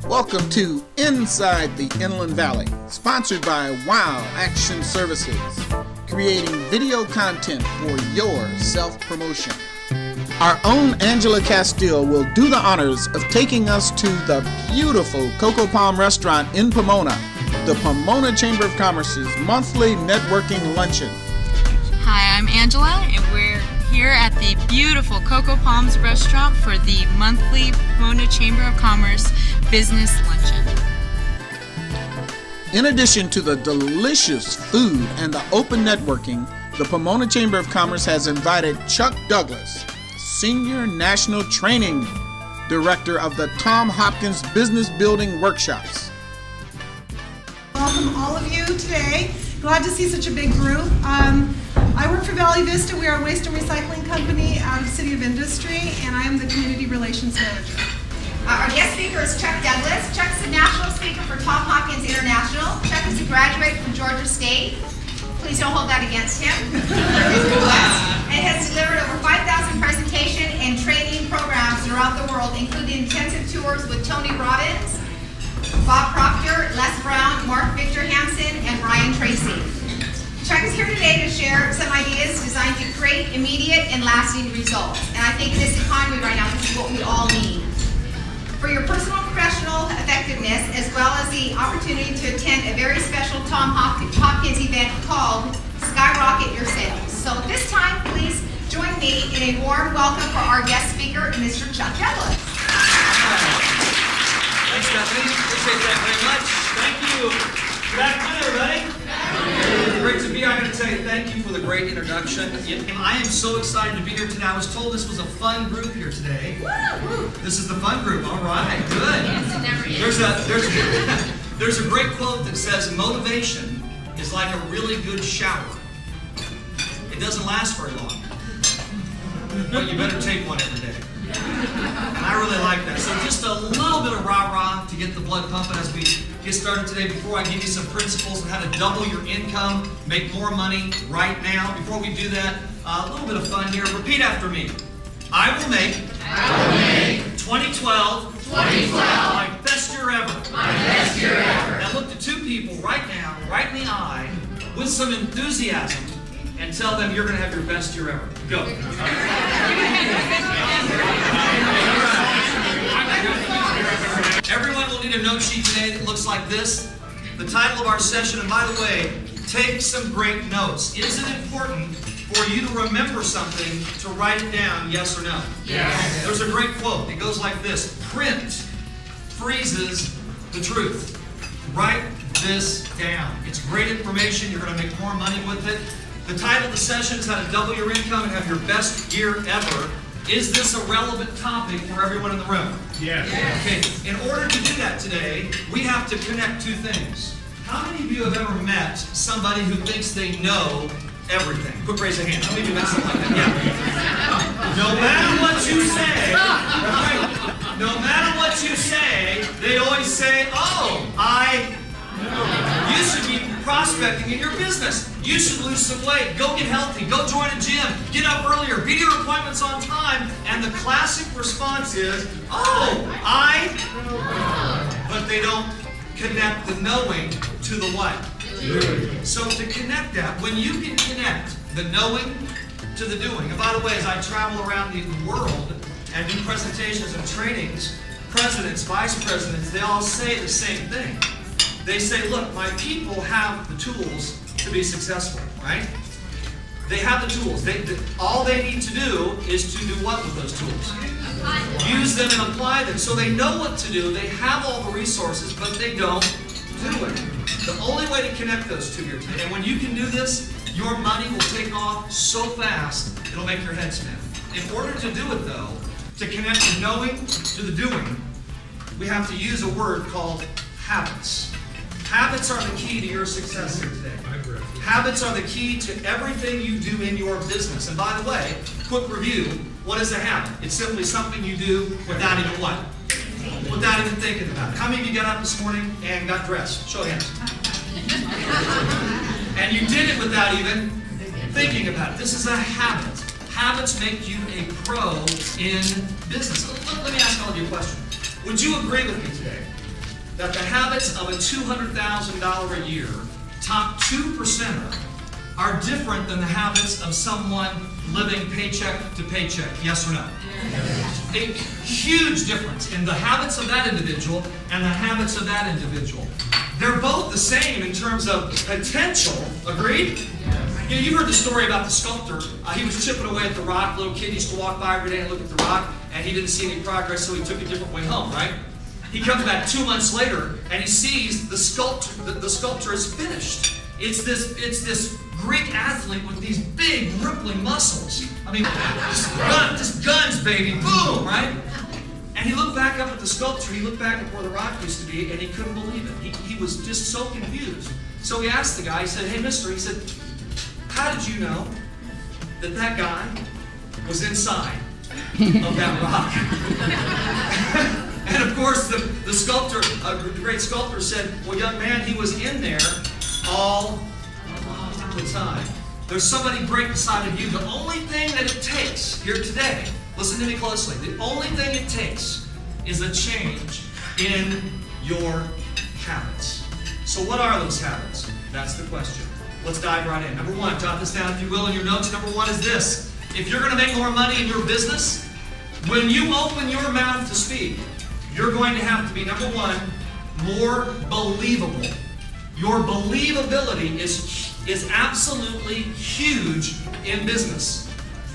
Welcome to Inside the Inland Valley, sponsored by Wow Action Services, creating video content for your self-promotion. Our own Angela Castile will do the honors of taking us to the beautiful Cocoa Palm restaurant in Pomona, the Pomona Chamber of Commerce's monthly networking luncheon. Hi, I'm Angela, and we're here at the beautiful Cocoa Palms restaurant for the monthly Pomona Chamber of Commerce business luncheon. In addition to the delicious food and the open networking, the Pomona Chamber of Commerce has invited Chuck Douglas, Senior National Training Director of the Tom Hopkins Business Building Workshops. Welcome all of you today. Glad to see such a big group. I work for Valley Vista. We are a waste and recycling company out of City of Industry, and I am the Community Relations Manager. Our guest speaker is Chuck Douglas. Chuck's the national speaker for Tom Hopkins International. Chuck is a graduate from Georgia State. Please don't hold that against him. And has delivered over 5,000 presentation and training programs throughout the world, including intensive tours with Tony Robbins, Bob Proctor, Les Brown, Mark Victor Hansen, and Brian Tracy. Chuck is here today to share some ideas designed to create immediate and lasting results. And I think in this economy right now, this is what we all need. For your personal and professional effectiveness, as well as the opportunity to attend a very special Tom Hopkins event called Skyrocket Your Sales. So at this time, please join me in a warm welcome for our guest speaker, Mr. Chuck Douglas. Thanks, Stephanie. Appreciate that very much. Thank you. Good afternoon, everybody. Great to be here. I'm going to tell you thank you for the great introduction. I am so excited to be here today. I was told this was a fun group here today. This is the fun group. All right, good. There's a great quote that says, motivation is like a really good shower. It doesn't last very long, but you better take one every day. And I really like that. So just a little bit of rah-rah to get the blood pumping as we get started today. Before I give you some principles on how to double your income, make more money right now. Before we do that, a little bit of fun here. Repeat after me. I will make 2012 my best year ever. Now look to two people right now, right in the eye, with some enthusiasm, and tell them you're going to have your best year ever. Go. Everyone will need a note sheet today that looks like this. The title of our session, and by the way, take some great notes. Is it important for you to remember something to write it down, yes or no? Yes. There's a great quote. It goes like this. Print freezes the truth. Write this down. It's great information. You're going to make more money with it. The title of the session is how to double your income and have your best year ever. Is this a relevant topic for everyone in the room? Yes. Okay, in order to do that today, we have to connect two things. How many of you have ever met somebody who thinks they know everything? Quick raise a hand. How many of you met something like that? Yeah. No matter what you say, no matter what you say, they always say, oh, I know. You should be prospecting in your business. You should lose some weight. Go get healthy. Go join a gym. Get up earlier. Be to your appointments on time. And the classic response is, oh, I know. But they don't connect the knowing to the what? Doing. So to connect that, when you can connect the knowing to the doing, and by the way, as I travel around the world and do presentations and trainings, presidents, vice presidents, they all say the same thing. They say, look, my people have the tools to be successful, right? They have the tools. All they need to do is to do what with those tools? Use them and apply them. So they know what to do. They have all the resources, but they don't do it. The only way to connect those two here today, and when you can do this, your money will take off so fast, it'll make your head spin. In order to do it, though, to connect the knowing to the doing, we have to use a word called habits. Habits are the key to your success here today. Habits are the key to everything you do in your business. And by the way, quick review, what is a habit? It's simply something you do without even what? Without even thinking about it. How many of you got up this morning and got dressed? Show of hands. And you did it without even thinking about it. This is a habit. Habits make you a pro in business. Let me ask all of you a question. Would you agree with me today that the habits of a $200,000 a year top 2%er are different than the habits of someone living paycheck to paycheck? Yes or no? Yes. A huge difference in the habits of that individual and the habits of that individual. They're both the same in terms of potential. Agreed? Yes. You know, you heard the story about the sculptor. He was chipping away at the rock. Little kid used to walk by every day and look at the rock, and he didn't see any progress, so he took a different way home, right? He comes back 2 months later, and he sees the sculpture is finished. It's this Greek athlete with these big rippling muscles. I mean, just guns, baby, boom, right? And he looked back up at the sculpture. He looked back at where the rock used to be, and he couldn't believe it. He was just so confused. So he asked the guy. He said, "Hey, mister," he said, "how did you know that that guy was inside of that rock?" And of course, the sculptor, the great sculptor, said, "Well, young man, he was in there all the time." There's somebody great inside of you. The only thing that it takes here today, listen to me closely, the only thing it takes is a change in your habits. So what are those habits? That's the question. Let's dive right in. Number one, jot this down if you will in your notes. Number one is this. If you're going to make more money in your business, when you open your mouth to speak, you're going to have to be, number one, more believable. Your believability is absolutely huge in business.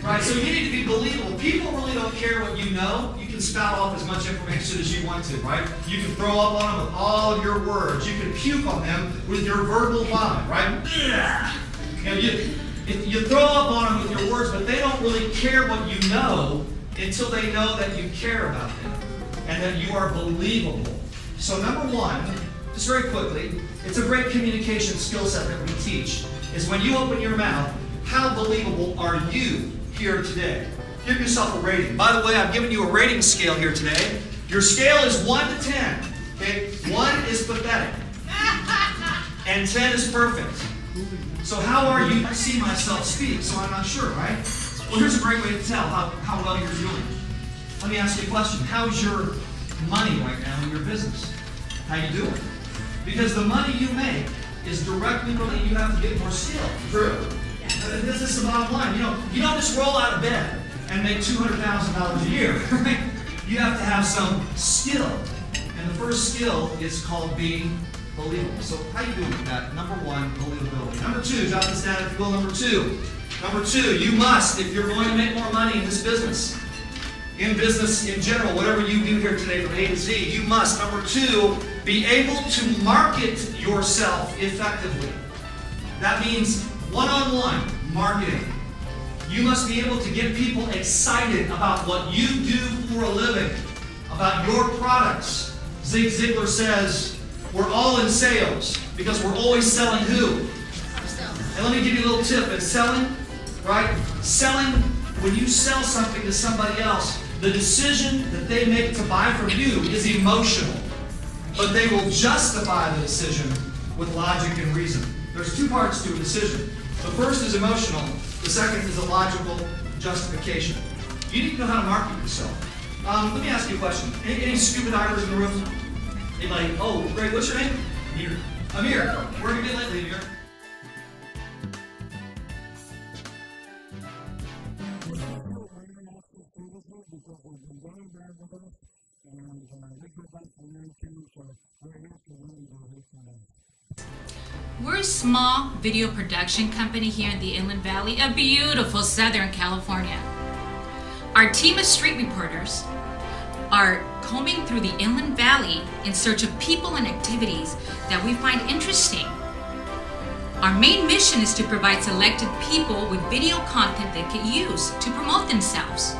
Right? So you need to be believable. People really don't care what you know. You can spout off as much information as you want to, right? You can throw up on them with all of your words. You can puke on them with your verbal vomit, right? You know, you throw up on them with your words, but they don't really care what you know until they know that you care about them and that you are believable. So number one, just very quickly, it's a great communication skill set that we teach, is when you open your mouth, how believable are you here today? Give yourself a rating. By the way, I've given you a rating scale here today. Your scale is 1 to 10. Okay? 1 is pathetic. And 10 is perfect. So how are you? I see myself speak, so I'm not sure, right? Well, here's a great way to tell how well you're doing. Let me ask you a question. How's your money right now in your business? How you doing? Because the money you make is directly related. You have to get more skill. True. This is the bottom line. You don't just roll out of bed and make $200,000 a year. Right? You have to have some skill. And the first skill is called being believable. So how you doing with that? Number one, believability. Number two, jot this down if you will. Number two, you must, if you're going to make more money in this business, in business in general, whatever you do here today from A to Z, you must, number two, be able to market yourself effectively. That means one-on-one marketing. You must be able to get people excited about what you do for a living, about your products. Zig Ziglar says, we're all in sales because we're always selling who? And let me give you a little tip. In selling, right? Selling, when you sell something to somebody else, the decision that they make to buy from you is emotional. But they will justify the decision with logic and reason. There's two parts to a decision. The first is emotional. The second is a logical justification. You need to know how to market yourself. Let me ask you a question. Any scuba divers in the room? Anybody? Oh, great. What's your name? Amir. Amir. Where have you been lately, Amir? We're a small video production company here in the Inland Valley of beautiful Southern California. Our team of street reporters are combing through the Inland Valley in search of people and activities that we find interesting. Our main mission is to provide selected people with video content they can use to promote themselves.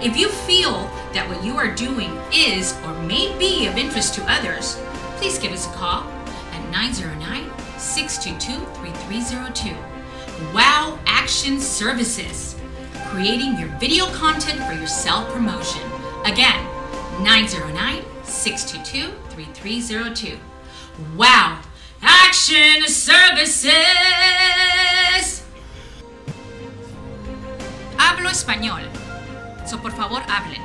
If you feel that what you are doing is or may be of interest to others, please give us a call at 909-622-3302. Wow Action Services, creating your video content for your self-promotion. Again, 909-622-3302. Wow Action Services. Hablo español, so por favor hablen.